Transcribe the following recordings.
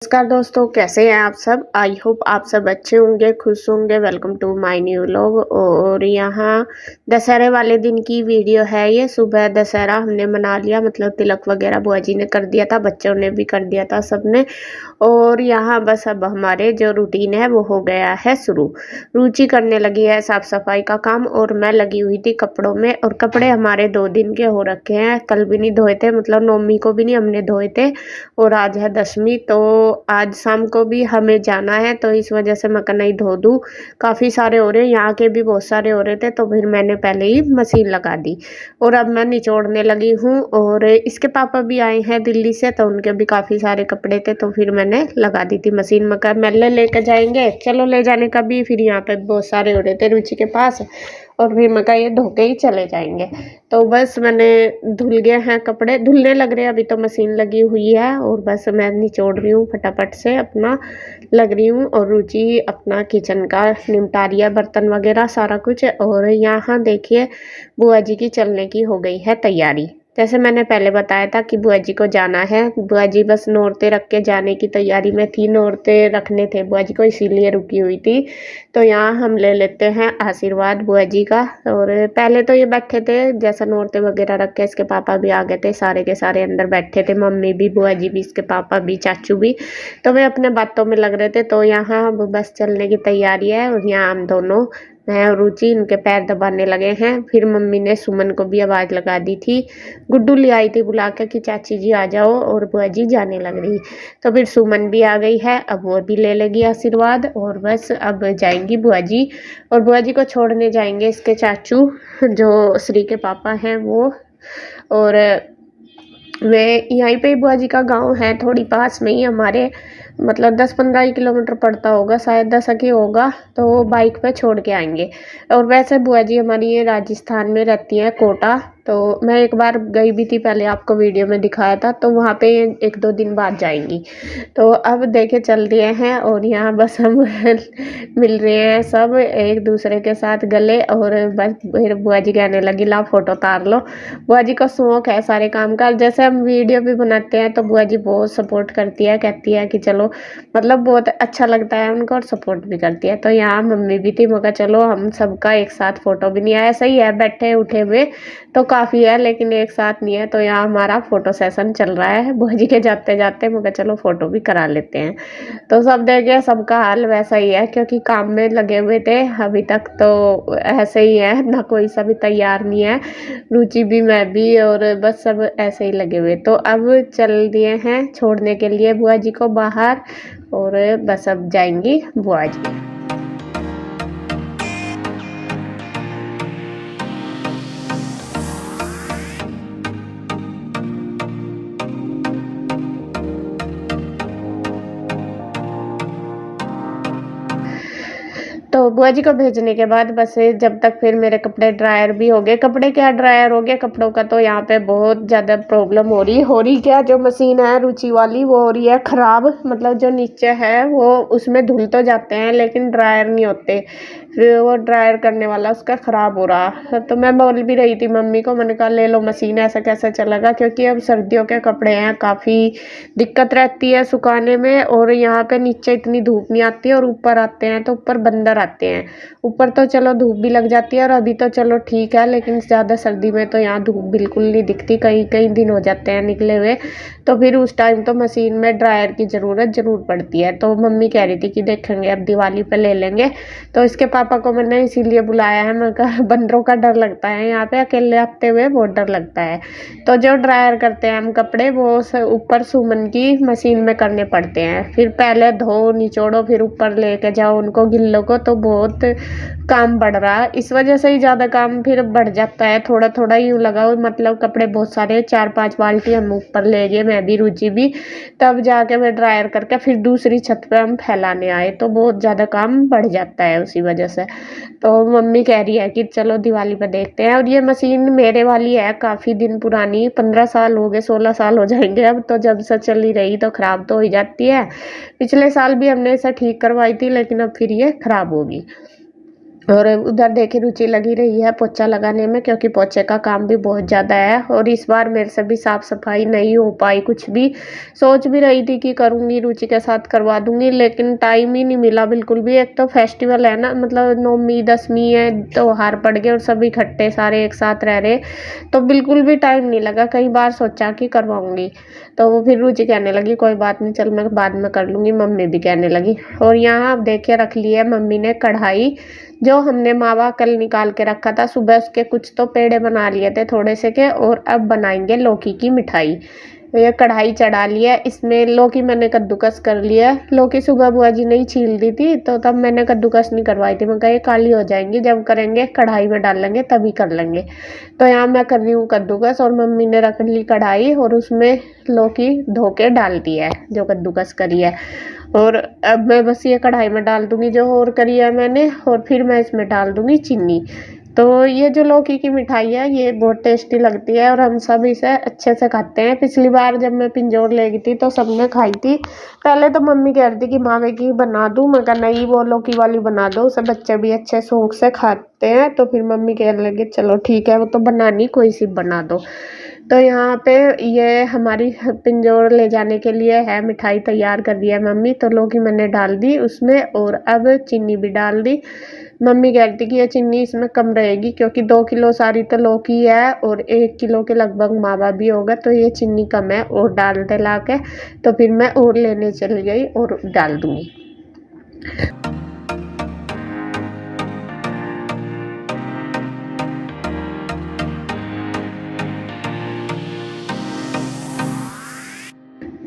नमस्कार दोस्तों, कैसे हैं आप सब। आई होप आप सब अच्छे होंगे, खुश होंगे। Welcome to my new vlog. और यहाँ दशहरे वाले दिन की वीडियो है। ये सुबह दशहरा हमने मना लिया, मतलब तिलक वगैरह बुआ जी ने कर दिया था, बच्चों ने भी कर दिया था, सबने। और यहाँ बस अब हमारे जो रूटीन है वो हो गया है शुरू। रुचि करने लगी है साफ सफाई का काम और मैं लगी हुई थी कपड़ों में। और कपड़े हमारे 2 दिन के हो रखे हैं, कल भी नहीं धोए थे, मतलब नवमी को भी नहीं हमने धोए थे। और आज है दशमी, तो आज शाम को भी हमें जाना है, तो इस वजह से मैं नहीं धो दूँ। काफ़ी सारे हो रहे हैं, यहाँ के भी बहुत सारे हो रहे थे, तो फिर मैंने पहले ही मशीन लगा दी और अब मैं निचोड़ने लगी हूँ। और इसके पापा भी आए हैं दिल्ली से, तो उनके भी काफ़ी सारे कपड़े थे, तो फिर मैंने लगा दी थी मशीन में। कर मेले लेकर जाएंगे, चलो ले जाने का भी। फिर यहाँ पे बहुत सारे हो रहे थे रुचि के पास, और फिर मैं कहा ये धो के ही चले जाएंगे। तो बस मैंने धुल गए हैं कपड़े, धुलने लग रहे हैं, अभी तो मशीन लगी हुई है। और बस मैं निचोड़ रही हूँ फटाफट से, अपना लग रही हूँ। और रुचि अपना किचन का निपटा रही है, बर्तन वगैरह सारा कुछ। और यहाँ देखिए बुआ जी की चलने की हो गई है तैयारी। जैसे मैंने पहले बताया था कि बुआ जी को जाना है, बुआ जी बस नौरते रख के जाने की तैयारी में थी। नौरते रखने थे बुआ जी को, इसीलिए रुकी हुई थी। तो यहाँ हम ले लेते हैं आशीर्वाद बुआ जी का। और पहले तो ये बैठे थे, जैसा नौरते वगैरह रख के इसके पापा भी आ गए थे, सारे के सारे अंदर बैठे थे, मम्मी भी, बुआ जी भी, इसके पापा भी, चाचू भी। तो वे अपने बातों में लग रहे थे। तो यहाँ बस चलने की तैयारी है। और यहाँ हम दोनों, मैं और रुचि, इनके पैर दबाने लगे हैं। फिर मम्मी ने सुमन को भी आवाज़ लगा दी थी, गुड्डू ले आई थी बुला के कि चाची जी आ जाओ, और बुआ जी जाने लग रही। तो फिर सुमन भी आ गई है, अब वो भी ले लेगी आशीर्वाद। और बस अब जाएंगी बुआ जी, और बुआ जी को छोड़ने जाएंगे इसके चाचू, जो श्री के पापा हैं वो। और वे यहीं पे बुआ जी का गांव है, थोड़ी पास में ही हमारे, मतलब 10-15 किलोमीटर पड़ता होगा, शायद 10 ही होगा। तो वो बाइक पे छोड़ के आएंगे। और वैसे बुआ जी हमारी ये राजस्थान में रहती हैं, कोटा। तो मैं एक बार गई भी थी, पहले आपको वीडियो में दिखाया था। तो वहाँ पे 1-2 दिन बाद जाएंगी। तो अब देखे चल दिए हैं। और यहाँ बस हम मिल रहे हैं सब एक दूसरे के साथ गले। और बस फिर बुआ जी कहने लगी ला फोटो उतार लो। बुआ जी को शौक है सारे काम का, जैसे हम वीडियो भी बनाते हैं तो बुआ जी बहुत सपोर्ट करती है, कहती है कि चलो, मतलब बहुत अच्छा लगता है उनको, और सपोर्ट भी करती है। तो यहाँ मम्मी भी थी, मगर चलो हम सबका एक साथ फोटो भी नहीं आया, सही है बैठे उठे हुए तो काफ़ी है, लेकिन एक साथ नहीं है। तो यहाँ हमारा फोटो सेशन चल रहा है बुआ जी के जाते जाते, मगर चलो फोटो भी करा लेते हैं। तो सब देखे, सबका हाल वैसा ही है, क्योंकि काम में लगे हुए थे अभी तक। तो ऐसे ही है ना, कोई सा भी तैयार नहीं है, रुचि भी, मैं भी, और बस सब ऐसे ही लगे हुए। तो अब चल दिए हैं छोड़ने के लिए बुआ जी को बाहर। और बस अब जाएंगी बुआ जी। तो बुआ जी को भेजने के बाद बस जब तक फिर मेरे कपड़े ड्रायर भी हो गए। कपड़े क्या ड्रायर हो गए, कपड़ों का तो यहाँ पे बहुत ज़्यादा प्रॉब्लम हो रही क्या, जो मशीन है रुचि वाली वो हो रही है ख़राब। मतलब जो नीचे है वो, उसमें धुल तो जाते हैं लेकिन ड्रायर नहीं होते। फिर वो ड्रायर करने वाला उसका ख़राब हो रहा। तो मैं बोल भी रही थी मम्मी को, मैंने कहा ले लो मशीन, ऐसा कैसे चलेगा, क्योंकि अब सर्दियों के कपड़े हैं, काफ़ी दिक्कत रहती है सुखाने में। और यहाँ पे नीचे इतनी धूप नहीं आती है, और ऊपर आते हैं तो ऊपर बंदर आते हैं। ऊपर तो चलो धूप भी लग जाती है, और अभी तो चलो ठीक है, लेकिन ज़्यादा सर्दी में तो यहाँ धूप बिल्कुल नहीं दिखती, कई कई दिन हो जाते हैं निकले हुए। तो फिर उस टाइम तो मशीन में ड्रायर की ज़रूरत ज़रूर पड़ती है। तो मम्मी कह रही थी कि देखेंगे अब दिवाली पे ले लेंगे। तो इसके पापा को मैंने इसीलिए बुलाया है, मैं कहा बंदरों का डर लगता है यहाँ पे, अकेले आते हुए बहुत डर लगता है। तो जो ड्रायर करते हैं हम कपड़े, वो ऊपर सुमन की मशीन में करने पड़ते हैं। फिर पहले धो निचोड़ो, फिर ऊपर लेके जाओ उनको गिल्लों को, तो बहुत काम बढ़ रहा है। इस वजह से ही ज़्यादा काम फिर बढ़ जाता है, थोड़ा थोड़ा यूँ लगाओ, मतलब कपड़े बहुत सारे 4-5 बाल्टी हम ऊपर ले गए, मैं भी रुचि भी, तब जाके मैं ड्रायर करके फिर दूसरी छत पे हम फैलाने आए। तो बहुत ज़्यादा काम बढ़ जाता है उसी वजह से। तो मम्मी कह रही है कि चलो दिवाली पे देखते हैं। और ये मशीन मेरे वाली है, काफ़ी दिन पुरानी, 15 साल हो गए, 16 साल हो जाएंगे अब तो, जब से चली रही तो ख़राब तो हो ही जाती है। पिछले साल भी हमने इसे ठीक करवाई थी, लेकिन अब फिर ये ख़राब होगी। और उधर देखिए रुचि लगी रही है पोछा लगाने में, क्योंकि पोछे का काम भी बहुत ज़्यादा है और इस बार मेरे से भी साफ़ सफाई नहीं हो पाई कुछ भी। सोच भी रही थी कि करूँगी, रुचि के साथ करवा दूँगी, लेकिन टाइम ही नहीं मिला बिल्कुल भी। एक तो फेस्टिवल है ना, मतलब नवमी दसवीं है, त्योहार पड़ गए और सब इकट्ठे सारे एक साथ रह रहे, तो बिल्कुल भी टाइम नहीं लगा। कई बार सोचा कि करवाऊँगी, तो वो फिर रुचि कहने लगी कोई बात नहीं, चल मैं बाद में कर लूँगी, मम्मी भी कहने लगी। और यहाँ आप देखिए रख ली है मम्मी ने कढ़ाई, जो हमने मावा कल निकाल के रखा था सुबह, उसके कुछ तो पेड़े बना लिए थे थोड़े से के, और अब बनाएंगे लौकी की मिठाई। ये कढ़ाई चढ़ा लिया, इसमें लौकी मैंने कद्दूकस कर लिया। लौकी सुबह बुआ जी ने ही छील दी थी, तो तब मैंने कद्दूकस नहीं करवाई थी। मैं कहा ये काली हो जाएंगी, जब करेंगे कढ़ाई में डाल लेंगे तभी कर लेंगे। तो यहाँ मैं कर रही हूँ कद्दूकस और मम्मी ने रख ली कढ़ाई और उसमें लौकी धो के डाल दी है जो कद्दूकस करी है। और अब मैं बस ये कढ़ाई में डाल दूँगी जो और करी है मैंने, और फिर मैं इसमें डाल दूँगी चीनी। तो ये जो लौकी की मिठाई है ये बहुत टेस्टी लगती है और हम सब इसे अच्छे से खाते हैं। पिछली बार जब मैं पिंजौर ले गई थी तो सबने खाई थी। पहले तो मम्मी कह रही थी कि मावे की बना दूँ, मैं कहा नहीं वो लौकी वाली बना दो, उसे बच्चे भी अच्छे शौक से खाते हैं। तो फिर मम्मी कहने लगी चलो ठीक है, वो तो बनानी कोई सी बना दो। तो यहाँ पे ये हमारी पिंजौर ले जाने के लिए है मिठाई तैयार कर दी है मम्मी। तो लौकी मैंने डाल दी उसमें और अब चीनी भी डाल दी। मम्मी कह रही थी कि ये चीनी इसमें कम रहेगी क्योंकि 2 किलो सारी तो लौकी है और 1 किलो के लगभग मावा भी होगा, तो ये चीनी कम है। और डाल दे ला के, तो फिर मैं और लेने चली गई और डाल दूँगी।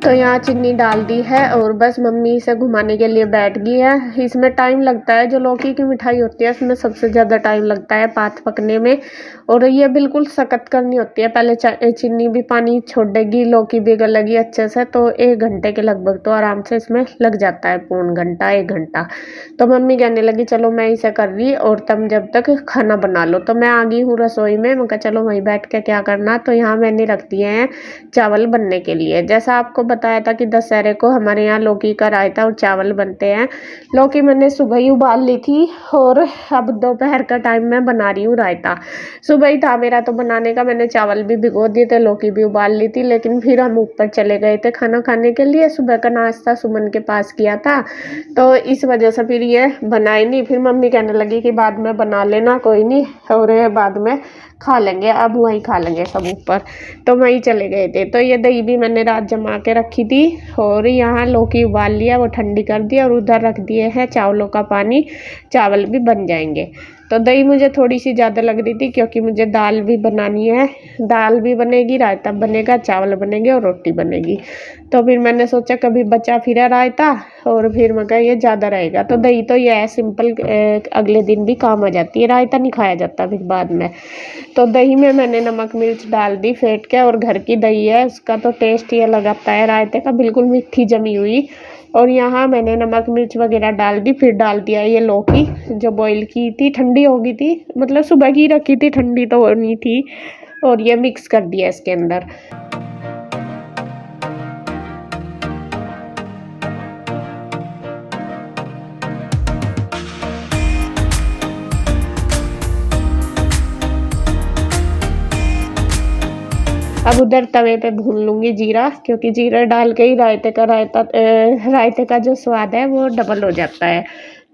तो यहाँ चीनी डाल दी है और बस मम्मी इसे घुमाने के लिए बैठ गई है। इसमें टाइम लगता है, जो लौकी की मिठाई होती है उसमें सबसे ज़्यादा टाइम लगता है पात पकने में, और ये बिल्कुल सख्त करनी होती है। पहले चीनी भी पानी छोड़ेगी, लौकी भी गलेगी अच्छे से, तो 1 घंटे के लगभग तो आराम से इसमें लग जाता है, पौन घंटा 1 घंटा। तो मम्मी कहने लगी चलो मैं इसे कर रही और तुम जब तक खाना बना लो। तो मैं आ गई हूँ रसोई में, मैं कहा चलो वहीं बैठ के क्या करना। तो यहाँ मैंने रख दिए हैं चावल बनने के लिए। जैसा आपको बताया था कि दशहरे को हमारे यहाँ लौकी का रायता और चावल बनते हैं। लौकी मैंने सुबह ही उबाल ली थी और अब दोपहर का टाइम मैं बना रही हूँ रायता। सुबह ही था मेरा तो बनाने का, मैंने चावल भी भिगो दिए थे, लौकी भी उबाल ली थी, लेकिन फिर हम ऊपर चले गए थे खाना खाने के लिए। सुबह का नाश्ता सुमन के पास किया था, तो इस वजह से फिर ये बनाए नहीं। फिर मम्मी कहने लगी कि बाद में बना लेना कोई नहीं, और बाद में खा लेंगे, अब वहीं खा लेंगे सब ऊपर। तो वहीं चले गए थे। तो ये दही भी मैंने रात जमा के रखी थी और यहाँ लौकी उबाल लिया, वो ठंडी कर दी और उधर रख दिए हैं चावलों का पानी, चावल भी बन जाएंगे। तो दही मुझे थोड़ी सी ज़्यादा लग रही थी क्योंकि मुझे दाल भी बनानी है, दाल भी बनेगी, रायता बनेगा, चावल बनेंगे और रोटी बनेगी। तो फिर मैंने सोचा कभी बचा फिरा रायता, और फिर मैं कहा ये ज़्यादा रहेगा। तो दही तो ये है सिंपल, अगले दिन भी काम आ जाती है, रायता नहीं खाया जाता फिर बाद में। तो दही में मैंने नमक मिर्च डाल दी फेंट के, और घर की दही है उसका तो टेस्ट ही अलग आता है रायते का, बिल्कुल मीठी जमी हुई। और यहाँ मैंने नमक मिर्च वगैरह डाल दी, फिर डाल दिया ये लौकी जो बॉईल की थी, ठंडी हो गई थी, मतलब सुबह की रखी थी, ठंडी तो होनी थी, और ये मिक्स कर दिया इसके अंदर। अब उधर तवे पे भून लूँगी जीरा, क्योंकि जीरा डाल के ही रायते का जो स्वाद है वो डबल हो जाता है।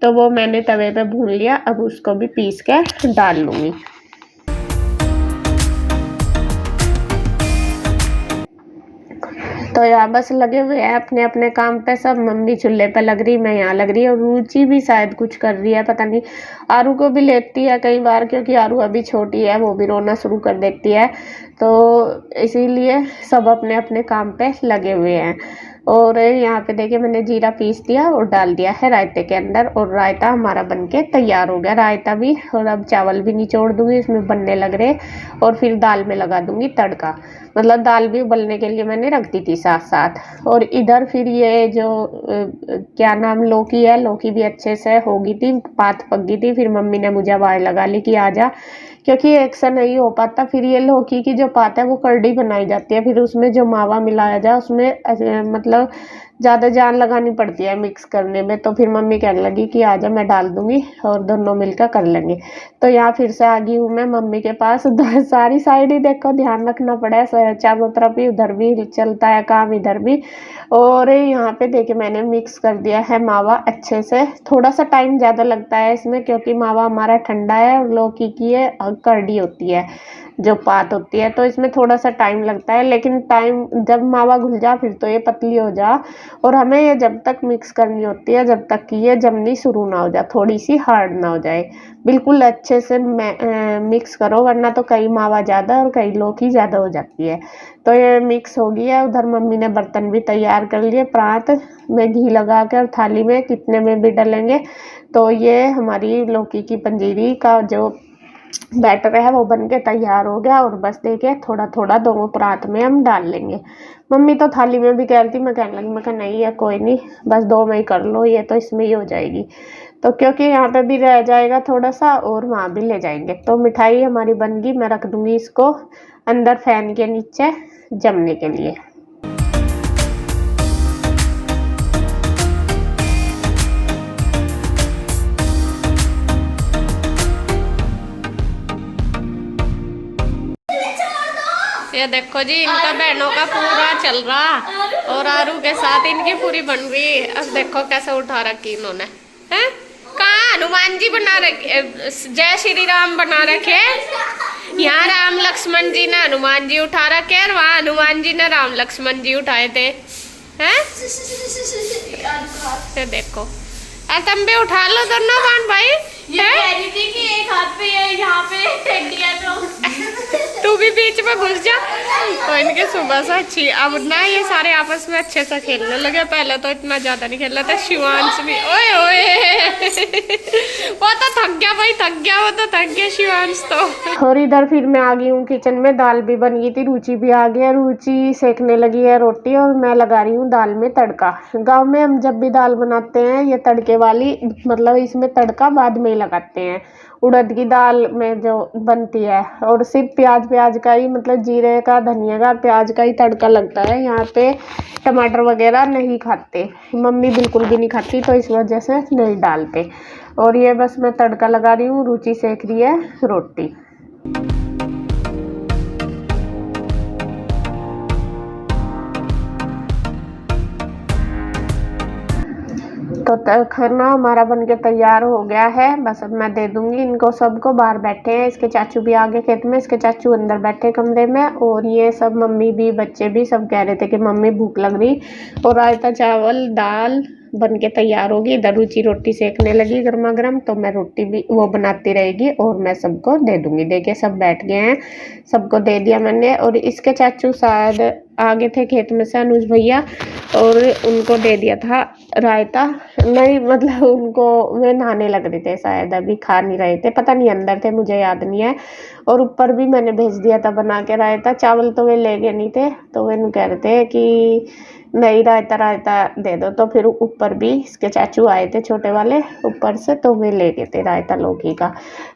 तो वो मैंने तवे पे भून लिया, अब उसको भी पीस के डाल लूँगी। तो यहाँ बस लगे हुए हैं अपने अपने काम पे सब। मम्मी चूल्हे पे लग रही, मैं यहाँ लग रही, और रुचि भी शायद कुछ कर रही है, पता नहीं। आरू को भी लेती है कई बार, क्योंकि आरू अभी छोटी है, वो भी रोना शुरू कर देती है, तो इसीलिए सब अपने अपने काम पे लगे हुए हैं। और यहाँ पे देखिए मैंने जीरा पीस दिया और डाल दिया है रायते के अंदर, और रायता हमारा बनके तैयार हो गया, रायता भी। और अब चावल भी निचोड़ दूँगी, इसमें बनने लग रहे, और फिर दाल में लगा दूँगी तड़का। मतलब दाल भी उबलने के लिए मैंने रख दी थी साथ साथ। और इधर फिर ये जो क्या नाम लौकी है, लौकी भी अच्छे से हो गई थी, पात पक गई थी। फिर मम्मी ने मुझे आवाज़ लगा ली कि आ जा, क्योंकि एक से नहीं हो पाता। फिर ये लौकी की जो पात है वो करड़ी बनाई जाती है, फिर उसमें जो मावा मिलाया जाए उसमें मतलब ज़्यादा जान लगानी पड़ती है मिक्स करने में। तो फिर मम्मी कहने लगी कि आजा मैं डाल दूँगी और दोनों मिलकर कर लेंगे। तो यहाँ फिर से आ गई हूँ मैं मम्मी के पास। सारी साइड ही देखो ध्यान रखना पड़ा है, चारों तरफ ही, उधर भी चलता है काम इधर भी। और यहाँ पे देखिए मैंने मिक्स कर दिया है मावा अच्छे से। थोड़ा सा टाइम ज़्यादा लगता है इसमें क्योंकि मावा हमारा ठंडा है और लौकी की ये करड़ी होती है जो पात होती है, तो इसमें थोड़ा सा टाइम लगता है। लेकिन टाइम जब मावा घुल जा फिर तो ये पतली हो जा। और हमें ये जब तक मिक्स करनी होती है जब तक कि ये जमनी शुरू ना हो जाए, थोड़ी सी हार्ड ना हो जाए। बिल्कुल अच्छे से मिक्स करो वरना तो कई मावा ज़्यादा और कई लौकी ज़्यादा हो जाती है। तो ये मिक्स हो गई है। उधर मम्मी ने बर्तन भी तैयार कर लिए, प्रात में घी लगा कर थाली में कितने में भी डलेंगे। तो ये हमारी लौकी की पंजीरी का जो बैटर है वो बन के तैयार हो गया। और बस देखिए थोड़ा थोड़ा दोनों परात में हम डाल लेंगे। मम्मी तो थाली में भी कह रही थी, मैं कहने लगी मैं कहा नहीं है कोई नहीं, बस दो में ही कर लो, ये तो इसमें ही हो जाएगी। तो क्योंकि यहाँ पे भी रह जाएगा थोड़ा सा और वहाँ भी ले जाएंगे। तो मिठाई हमारी बन गई, मैं रख दूँगी इसको अंदर फैन के नीचे जमने के लिए। ये देखो जी इनका बहनों का पूरा चल रहा और आरू के साथ इनकी पूरी बन गई। अब देखो कैसे उठा रखी इन्होंने, हैं? कहाँ हनुमान जी बना रखे, जय श्री राम बना रखे। यहाँ राम लक्ष्मण जी ने हनुमान जी उठा रखे और वहाँ हनुमान जी ने राम लक्ष्मण जी उठाए थे, हैं? ये देखो तुम भी उठा लो दोनों बहन भाई। ये कह रही थी कि एक हाथ पे यहाँ पे फेंक दिया तो तू भी बीच में घुस जा। तो इनके सुबह से अच्छी अब ना ये सारे आपस में अच्छे से खेलने लगे। पहले तो इतना ज्यादा नहीं खेल रहा था। शिवांश भी ओए ओए वो तो थक गया भाई, थक गया, वो तो थक गया शिवांश तो। और इधर फिर मैं आ गई हूँ किचन में, दाल भी बन गई थी, रुचि भी आ गई है। रुचि सेकने लगी है रोटी और मैं लगा रही हूँ दाल में तड़का। गाँव में हम जब भी दाल बनाते हैं ये तड़के वाली, मतलब इसमें तड़का बाद में ही लगाते हैं। उड़द की दाल में जो बनती है और सिर्फ प्याज का ही, मतलब जीरे का, धनिया का, प्याज का ही तड़का लगता है। यहाँ पे टमाटर वगैरह नहीं खाते, मम्मी बिल्कुल भी नहीं खाती, तो इस वजह से नहीं डालते। और ये बस मैं तड़का लगा रही हूँ, रुचि सेक रही है रोटी। तो खाना हमारा बनके तैयार हो गया है। बस अब मैं दे दूंगी इनको सबको। बाहर बैठे हैं, इसके चाचू भी आगे खेत में, इसके चाचू अंदर बैठे कमरे में। और ये सब मम्मी भी बच्चे भी सब कह रहे थे कि मम्मी भूख लग रही। और रायता चावल दाल बन के तैयार होगी। इधर रुचि रोटी सेकने लगी गर्मा गर्म, तो मैं रोटी भी वो बनाती रहेगी और मैं सबको दे दूंगी। देखिए सब बैठ गए हैं, सबको दे दिया मैंने। और इसके चाचू शायद आगे थे खेत में से, अनुज भैया, और उनको दे दिया था रायता। नहीं मतलब उनको वे नहाने लग रहे थे शायद, अभी खा नहीं रहे थे, पता नहीं अंदर थे, मुझे याद नहीं है। और ऊपर भी मैंने भेज दिया था बना के रायता। चावल तो वे ले गए नहीं थे, तो वे कह रहे थे कि नहीं रायता दे दो। तो फिर ऊपर भी इसके चाचू आए थे छोटे वाले ऊपर से, तो वे ले गए थे रायता लौकी का।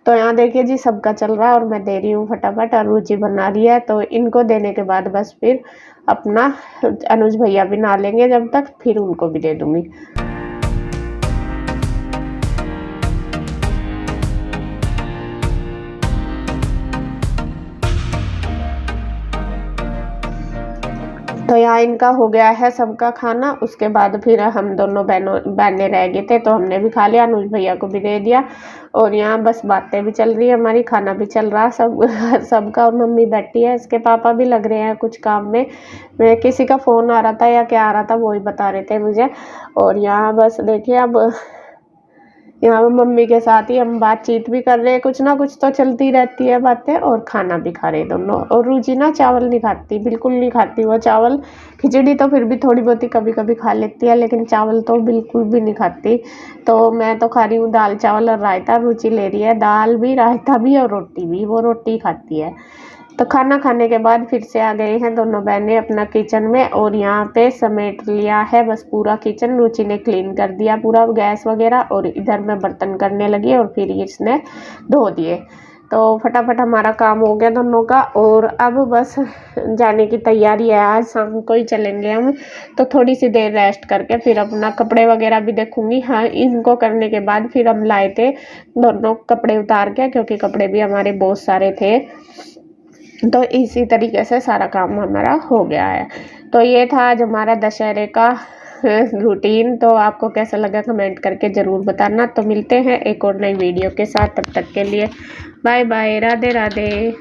तो यहाँ देखिए जी सबका चल रहा है और मैं दे रही हूँ फटाफट। और रुचि बना रही है, तो इनको देने के बाद बस फिर अपना अनुज भैया भी नहा लेंगे जब तक, फिर उनको भी दे दूंगी। तो यहाँ इनका हो गया है सबका खाना। उसके बाद फिर हम दोनों बहनें रह गए थे, तो हमने भी खा लिया, अनुज भैया को भी दे दिया। और यहाँ बस बातें भी चल रही है हमारी, खाना भी चल रहा सबका। और मम्मी बैठी है, इसके पापा भी लग रहे हैं कुछ काम में। किसी का फ़ोन आ रहा था या क्या आ रहा था वो ही बता रहे थे मुझे। और यहाँ बस देखिए अब यहाँ मम्मी के साथ ही हम बातचीत भी कर रहे हैं, कुछ ना कुछ तो चलती रहती है बातें, और खाना भी खा रहे दोनों। और रुचि ना चावल नहीं खाती, बिल्कुल नहीं खाती वो चावल। खिचड़ी तो फिर भी थोड़ी बहुत ही कभी कभी खा लेती है, लेकिन चावल तो बिल्कुल भी नहीं खाती। तो मैं तो खा रही हूँ दाल चावल और रायता, रुचि ले रही है दाल भी, रायता भी और रोटी भी, वो रोटी खाती है। तो खाना खाने के बाद फिर से आ गए हैं दोनों बहनें अपना किचन में। और यहाँ पे समेट लिया है बस पूरा किचन, रुचि ने क्लीन कर दिया पूरा गैस वगैरह। और इधर मैं बर्तन करने लगी और फिर इसने धो दिए। तो फटाफट हमारा काम हो गया दोनों का, और अब बस जाने की तैयारी है। आज शाम को ही चलेंगे हम, तो थोड़ी सी देर रेस्ट करके फिर अपना कपड़े वगैरह भी देखूंगी। हाँ, इनको करने के बाद फिर हम लाए थे दोनों कपड़े उतार के, क्योंकि कपड़े भी हमारे बहुत सारे थे। तो इसी तरीके से सारा काम हमारा हो गया है। तो ये था आज हमारा दशहरे का रूटीन। तो आपको कैसा लगा कमेंट करके ज़रूर बताना। तो मिलते हैं एक और नई वीडियो के साथ, तब तक के लिए बाय बाय, राधे राधे।